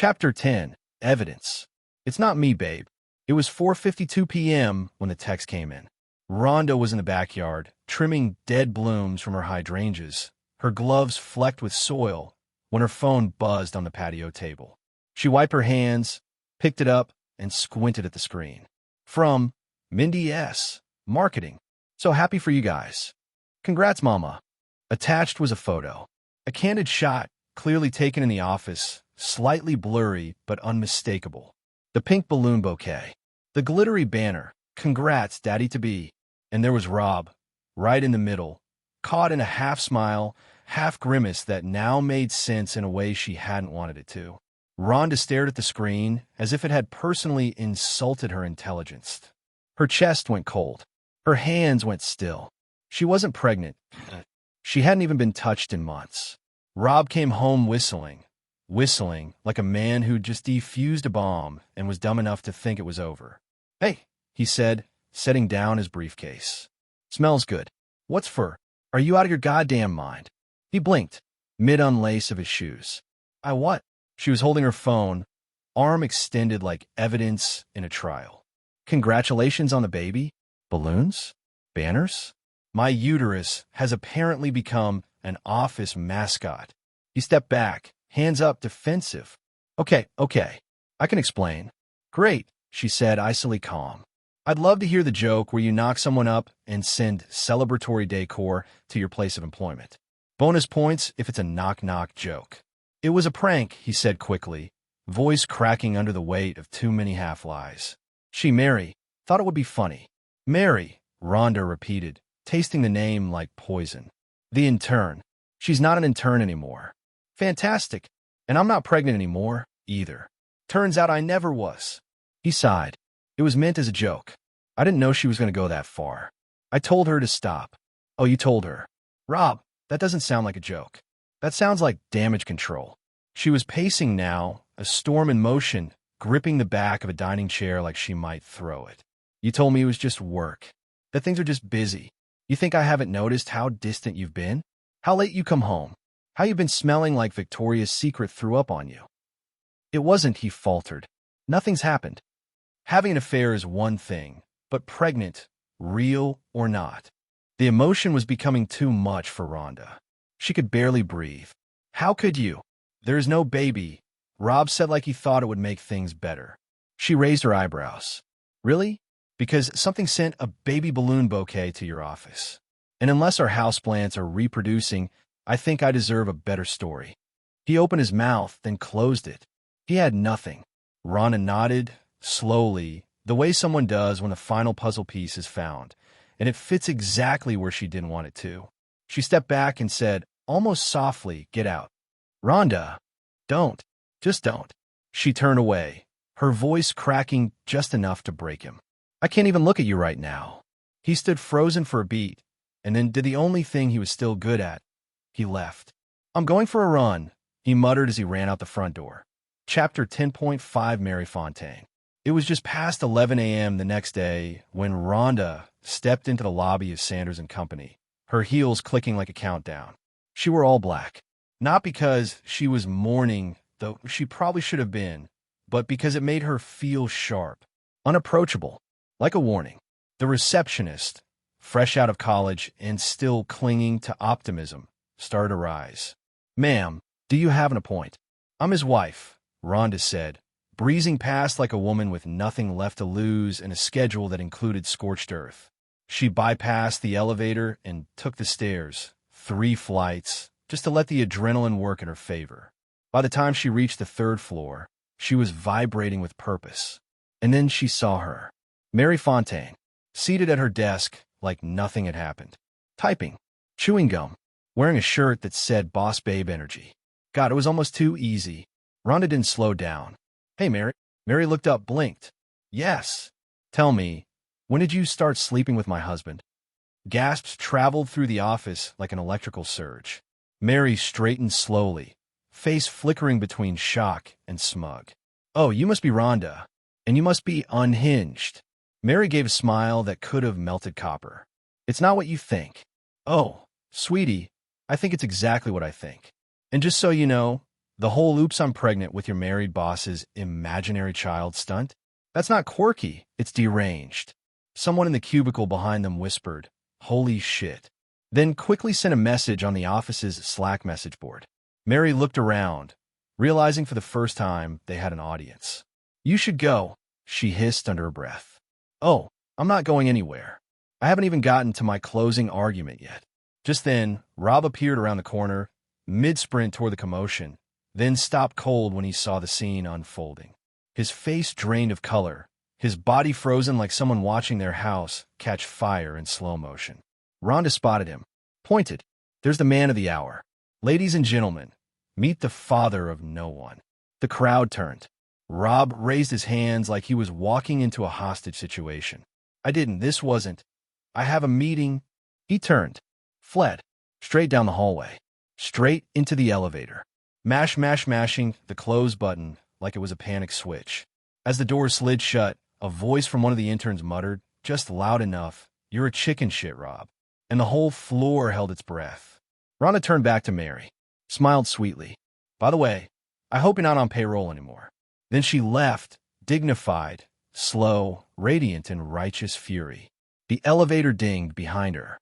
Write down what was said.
Chapter 10. Evidence. It's not me, babe. It was 4:52 p.m. when the text came in. Rhonda was in the backyard, trimming dead blooms from her hydrangeas, her gloves flecked with soil, when her phone buzzed on the patio table. She wiped her hands, picked it up, and squinted at the screen. From Mindy S. Marketing. So happy for you guys. Congrats, Mama. Attached was a photo. A candid shot, clearly taken in the office, slightly blurry but unmistakable. The pink balloon bouquet. The glittery banner. Congrats, Daddy-to-be. And there was Rob, right in the middle, caught in a half-smile, half-grimace that now made sense in a way she hadn't wanted it to. Rhonda stared at the screen as if it had personally insulted her intelligence. Her chest went cold. Her hands went still. She wasn't pregnant. She hadn't even been touched in months. Rob came home whistling like a man who'd just defused a bomb and was dumb enough to think it was over. "Hey," he said, setting down his briefcase. "Smells good. What's for? Are you out of your goddamn mind?" He blinked, mid-unlace of his shoes. "I what?" She was holding her phone, arm extended like evidence in a trial. "Congratulations on the baby? Balloons? Banners? My uterus has apparently become an office mascot." He stepped back, hands up, defensive. Okay, I can explain." "Great," she said, icily calm. "I'd love to hear the joke where you knock someone up and send celebratory decor to your place of employment. Bonus points if it's a knock-knock joke." "It was a prank," he said quickly, voice cracking under the weight of too many half-lies. Mary, thought it would be funny." "Mary," Rhonda repeated, tasting the name like poison. "The intern. She's not an intern anymore." "Fantastic. And I'm not pregnant anymore, either. Turns out I never was." He sighed. "It was meant as a joke. I didn't know she was going to go that far. I told her to stop." "Oh, you told her." "Rob, that doesn't sound like a joke. That sounds like damage control." She was pacing now, a storm in motion, gripping the back of a dining chair like she might throw it. "You told me it was just work. That things are just busy. You think I haven't noticed how distant you've been? How late you come home? How you've been smelling like Victoria's Secret threw up on you?" "It wasn't," he faltered. "Nothing's happened. Having an affair is one thing, but pregnant, real or not." The emotion was becoming too much for Rhonda. She could barely breathe. "How could you?" "There is no baby," Rob said like he thought it would make things better. She raised her eyebrows. "Really? Because something sent a baby balloon bouquet to your office. And unless our houseplants are reproducing, I think I deserve a better story." He opened his mouth, then closed it. He had nothing. Rhonda nodded, slowly, the way someone does when the final puzzle piece is found, and it fits exactly where she didn't want it to. She stepped back and said, almost softly, "Get out." "Rhonda, don't. Just don't." She turned away, her voice cracking just enough to break him. "I can't even look at you right now." He stood frozen for a beat, and then did the only thing he was still good at. He left. "I'm going for a run," he muttered as he ran out the front door. Chapter 10.5. Mary Fontaine. It was just past 11 a.m. the next day when Rhonda stepped into the lobby of Sanders & Company, her heels clicking like a countdown. She wore all black. Not because she was mourning, though she probably should have been, but because it made her feel sharp, unapproachable, like a warning. The receptionist, fresh out of college and still clinging to optimism, started to rise. "Ma'am, do you have an appointment?" "I'm his wife," Rhonda said, breezing past like a woman with nothing left to lose and a schedule that included scorched earth. She bypassed the elevator and took the stairs, 3 flights, just to let the adrenaline work in her favor. By the time she reached the 3rd floor, she was vibrating with purpose. And then she saw her, Mary Fontaine, seated at her desk like nothing had happened. Typing, chewing gum, wearing a shirt that said Boss Babe Energy. God, it was almost too easy. Rhonda didn't slow down. "Hey, Mary." Mary looked up, blinked. "Yes." "Tell me, when did you start sleeping with my husband?" Gasps traveled through the office like an electrical surge. Mary straightened slowly, face flickering between shock and smug. "Oh, you must be Rhonda, and you must be unhinged." Mary gave a smile that could have melted copper. "It's not what you think." "Oh, sweetie, I think it's exactly what I think. And just so you know, The whole oops I'm pregnant with your married boss's imaginary child stunt? That's not quirky, it's deranged. Someone in the cubicle behind them whispered, "Holy shit." Then quickly sent a message on the office's Slack message board. Mary looked around, realizing for the first time they had an audience. "You should go," she hissed under her breath. "Oh, I'm not going anywhere. I haven't even gotten to my closing argument yet." Just then, Rob appeared around the corner, mid-sprint toward the commotion, then stopped cold when he saw the scene unfolding. His face drained of color, his body frozen like someone watching their house catch fire in slow motion. Rhonda spotted him, pointed. "There's the man of the hour. Ladies and gentlemen, meet the father of no one." The crowd turned. Rob raised his hands like he was walking into a hostage situation. This wasn't. "I have a meeting." He turned, fled, straight down the hallway, straight into the elevator, mashing the close button like it was a panic switch. As the door slid shut, a voice from one of the interns muttered, just loud enough, "You're a chicken shit, Rob." And the whole floor held its breath. Rhonda turned back to Mary, smiled sweetly. "By the way, I hope you're not on payroll anymore." Then she left, dignified, slow, radiant in righteous fury. The elevator dinged behind her.